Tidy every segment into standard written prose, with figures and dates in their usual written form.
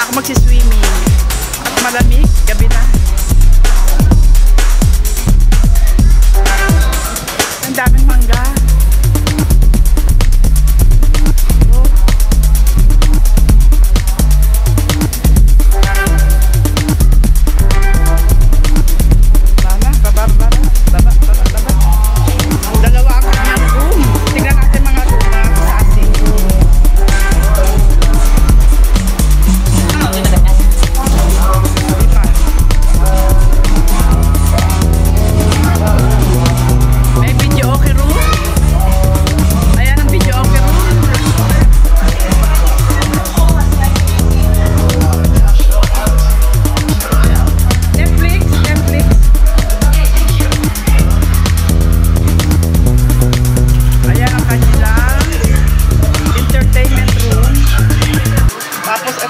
na ako magsiswimming. At malamig, gabi na. Ang daming mangga.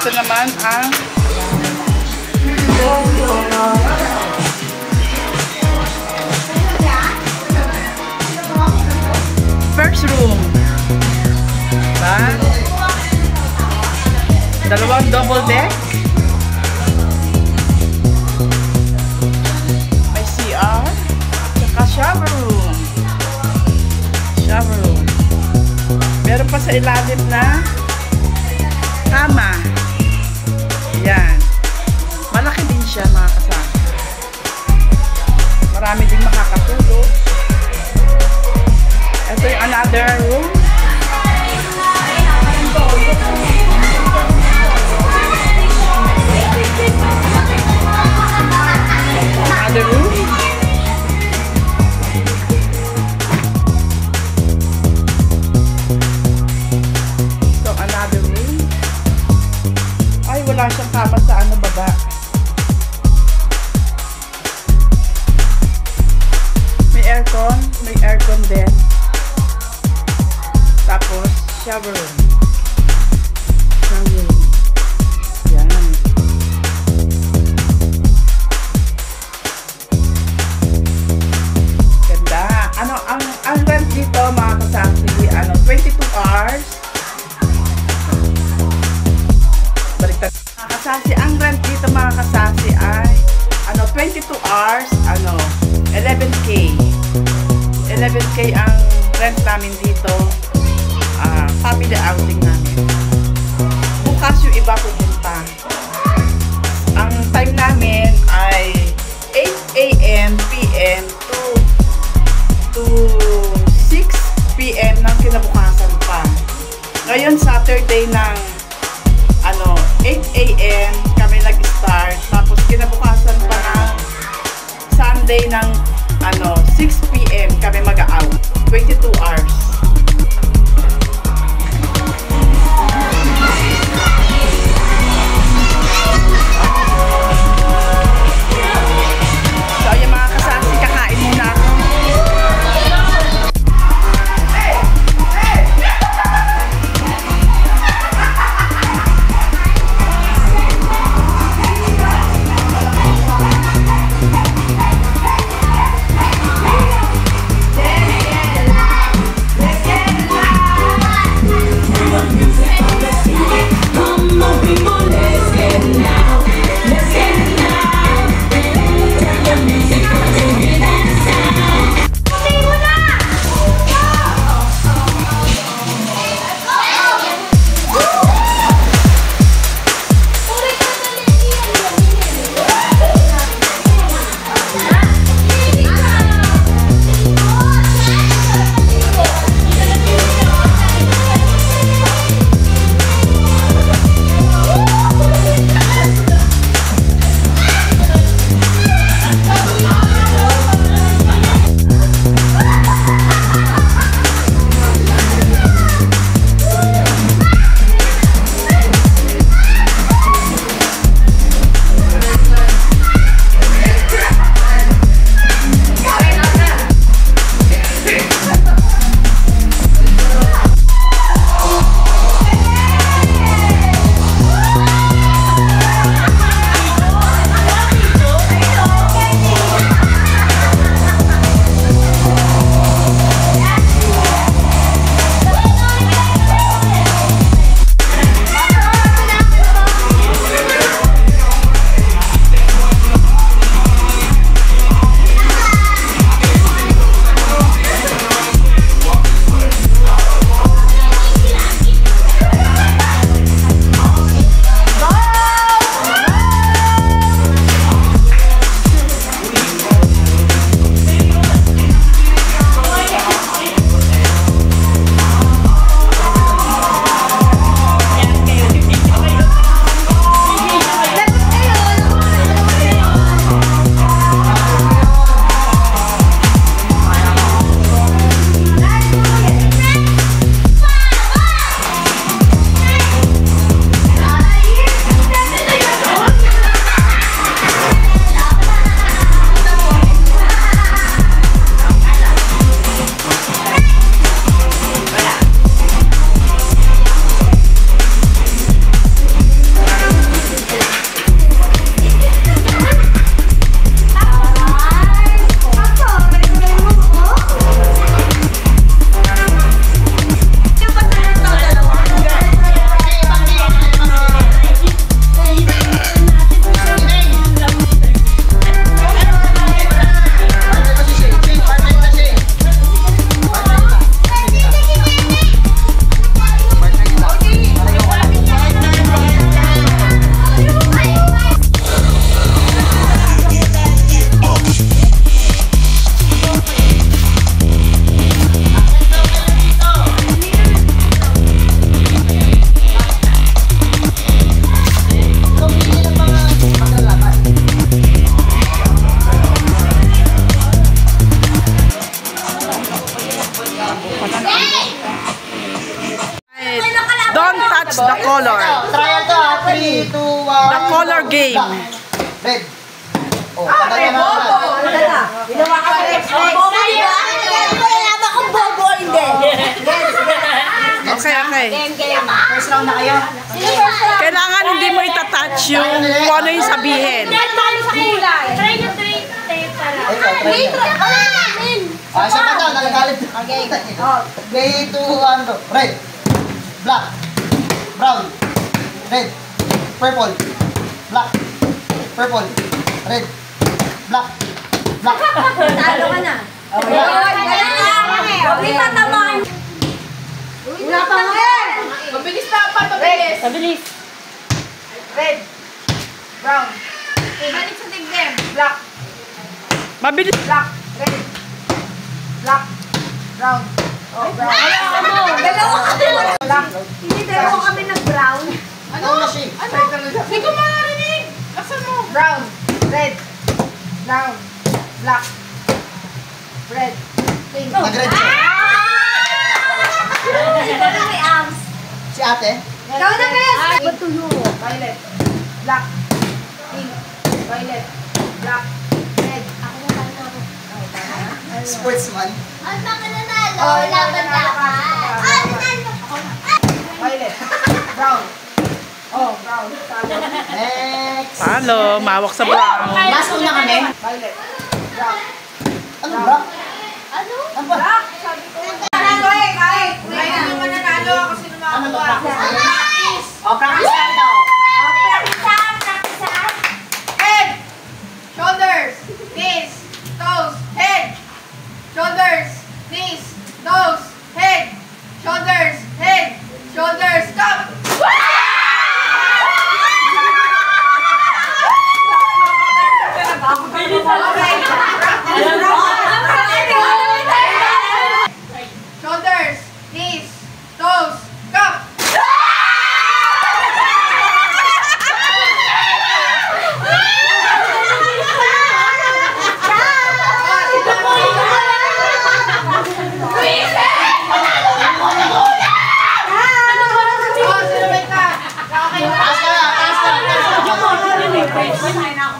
Ito naman ang first room. Diba? Dalawang double deck. May CR. Saka shower room. Shower room. Meron pa sa ilalim na kama. Yan. Malaki din siya mga kasama. Marami din makakatulog. Ito yung another room. Another room. So another room. Ay, wala siyang kama sa ano baba. May aircon din. Tapos shower room. Shower room. Yan. Ganda. Ano ang rent dito mga kasasi, 22 hours. Baliktad. Mga kasasi, ang rent dito mga kasasi ay 22 hours, 11K. 11K ang rent namin dito. Family outing namin. Bukas yung iba pupunta. Ang time namin ay 8 AM, PM to 6 PM ng kinabukasan pa. Ngayon Saturday ng 8 AM kami nag-start. Tapos kinabukasan pa ng Sunday ng 6 PM kami mag-out. 22 hours. So yung mga kasasi, kakain muna ako. brown. The color game. Black. Red. Oh, tagal na na. Ginawa ka sa bobo, di ba? Wala kung bobo, hindi. Okay, okay. First round na kayo. Kailangan hindi mo itatouch yung kung ano yung sabihin. Try nyo tape pala. Ikaw, try nyo. Isa pa daw, nagagalit. Okay. 3, 2, 1, go. Red. Black. Brown. Red. Purple. Black. Purple. Red. Black. Black. Talo ka na. Hindi matamaan. Wala pa nga. Mabilis na pa, mabilis. Mabilis. Red. Brown. Balik sa tigdem. Black. Mabilis. Black. Red. Black. Brown. Oh, brown. Dalawa kami. Black. Hindi dalawa kami nag-brown. Ano na siya? Hindi ko marinig. Laksan mo. Brown. Red. Brown. Black. Red. Pink. Nag-red siya. Ikaw may arms. Si ate? Ikaw na best. Ba't tuyo? Violet. Black. Pink. Violet. Black. Red. Ako na talo ako. Sportsman. Ang baka nanalo. Laban dapat. Violet. Brown. Oh, brown. Talo. Next. Talo. Mawak sa brown. Last una kami. Violet. Brown. Ano ba? Ano? Ano ba? Nanalo eh, kahit. Kaya naman nanalo ako sino Ano ba? makakuha. Oh, practice lang daw. Head. Shoulders. Knees. Toes. Head. Shoulders. Knees. Toes. Head. Shoulders. Head. Shoulders. Stop. Shoulders, knees, toes, cup. Oh, sino may cup? Taas ka na, taas ka. Wala isa sinayang.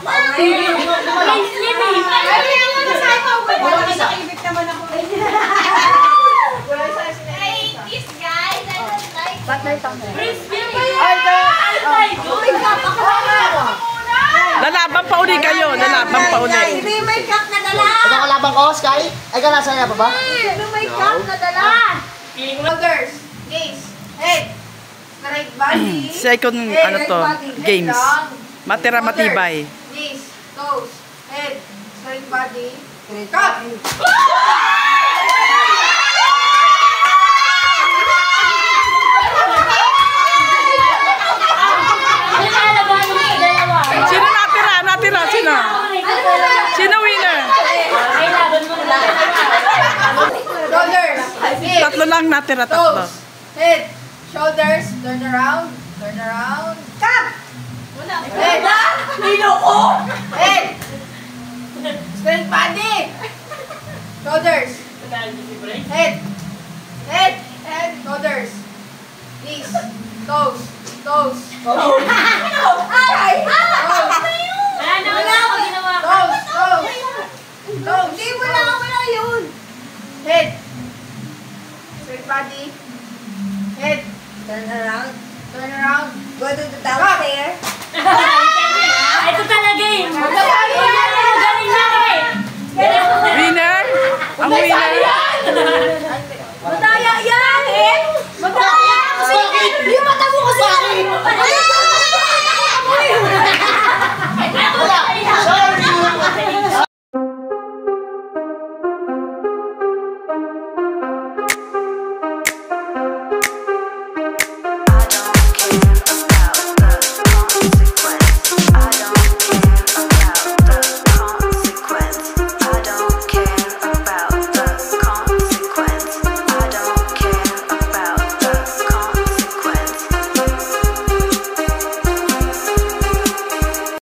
Lalaban pa uli kayo. Lalaban pa uli. Hindi may cup na dala. Ito ang kalabang ko, Sky. Ay, ka nasa na pa ba? Hindi may cup na dala. Shoulders, knees, head, straight body. Second, ano to, games. Matira matibay. Knees, toes, head, straight body. Cup. Sino natira? Natira? Sino? Sino winner? Shoulders, knees, Tatlo lang natira, tatlo. toes, head, shoulders, turn around, cup. Head, head, straight body. Shoulders, head, shoulders, knees, toes, toes,